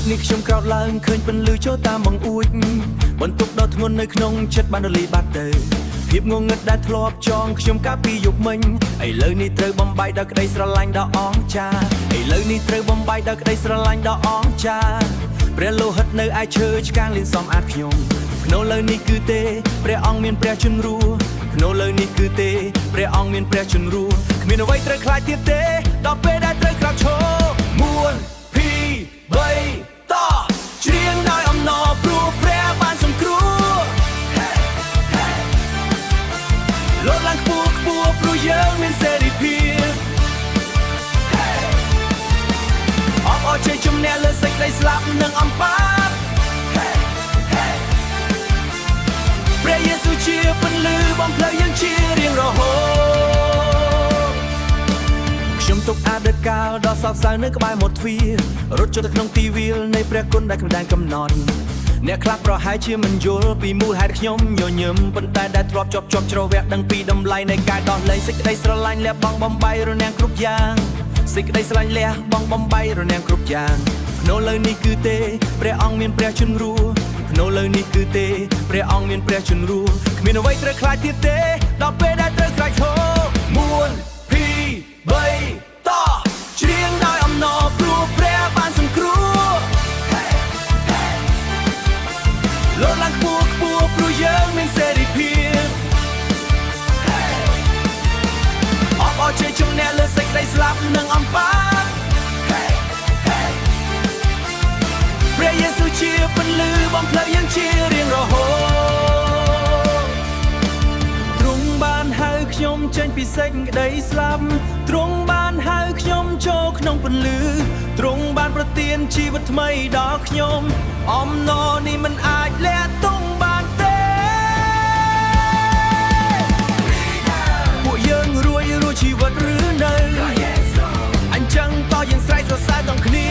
กនេះខ្ញុំក្រោតឡើងឃើញពន្លឺចូលតាមបង្អួចបន្ទុកដ៏ធ្ងន់នៅក្នុងចិត្តបានរលាយបាត់ទៅភាពងងឹតដែលធ្លាប់ចងខ្ញុំកាលពីយប់មិញឥឡូវនេះត្រូវបំបីដល់ក្តីស្រឡាញ់ដ៏អស្ចារ្យឥឡូវនេះត្រូវបំបីដល់ក្តីស្រឡាញ់ដ៏អស្ចារ្យព្រះលោហិតនៅឯឈើឆ្កាងលៀនសំអាតខ្ញុំភ្នូរលើនេះគឺទេព្រះអង្គមានព្រះជន្មរស់ភ្នូរលើនេះគឺទេព្រះអង្គមានព្រះជន្មរស់គ្មានអ្វីត្រូវខ្លាចទៀតទេដល់ពេលដែលត្រូវក្រោកឈរ1 2 3តច្រៀងដោយអំណរព្រោះព្រះបានសង្គ្រោះលោតឡើងខ្ពស់ខ្ពស់ព្រោះយើងមានសេរីភាពអបអរជ័យជំនះលើសេចក្តីស្លាប់និងអំប៉ាតព្រះយេស៊ូវជាពន្លឺបំភ្លឺយើងជារៀងរហូតខ្ញុំទុកអតីតកាលដ៏សោកសៅនៅក្បែរមាត់ទ្វាររត់ចូលទៅក្នុងទីវាលនៃព្រះគុណដែលគ្មានកំណត់អ្នកខ្លះប្រហែលជាមិនយល់ពីមូលហេតុខ្ញុំញញឹមប៉ុន្តែដែលធ្លាប់ជាប់ជ្រៅវាក់ដឹងពីតម្លៃនៃការដោះលែងសេចក្តីស្រឡាញ់លះបង់បំបីរនាំងគ្រប់យ៉ាងសេចក្តីស្រឡាញ់លះបង់បំបីរនាំងគ្រប់យ៉ាងភ្នូរលើនេះគឺទេព្រះអង្គមានព្រះជន្មរស់ភ្នូរលើនេះគឺទេព្រះអង្គមានព្រះជន្មរស់គ្មានអ្វីត្រូវខ្លាចទៀតទេដល់ពេលដែលត្រូវស្រែកឈរ1 2 3តច្រៀងដោយអំណរព្រោះព្រះបានសង្គ្រោះលោតឡើងខ្ពស់ខ្ពស់ព្រោះយើងមានសេរីភាពអបអរជ័យជំនះលើសេចក្តីស្លាប់និងអំប៉ាតព្រះយេស៊ូវជាពន្លឺបំភ្លឺយើងជារៀងរហូតទ្រង់បានហៅខ្ញុំចេញពីសេចក្តីស្លាប់ទ្រង់បានហៅខ្ញុំចូលក្នុងពន្លឺទ្រង់បានប្រទានជីវិតថ្មីដល់ខ្ញុំអំណរនេះមិនអាចលះទង់បានទេពួកយើងរួចជីវិតឬនៅអញ្ចឹងតយើងស្រែកសរសើរទាំងគ្នា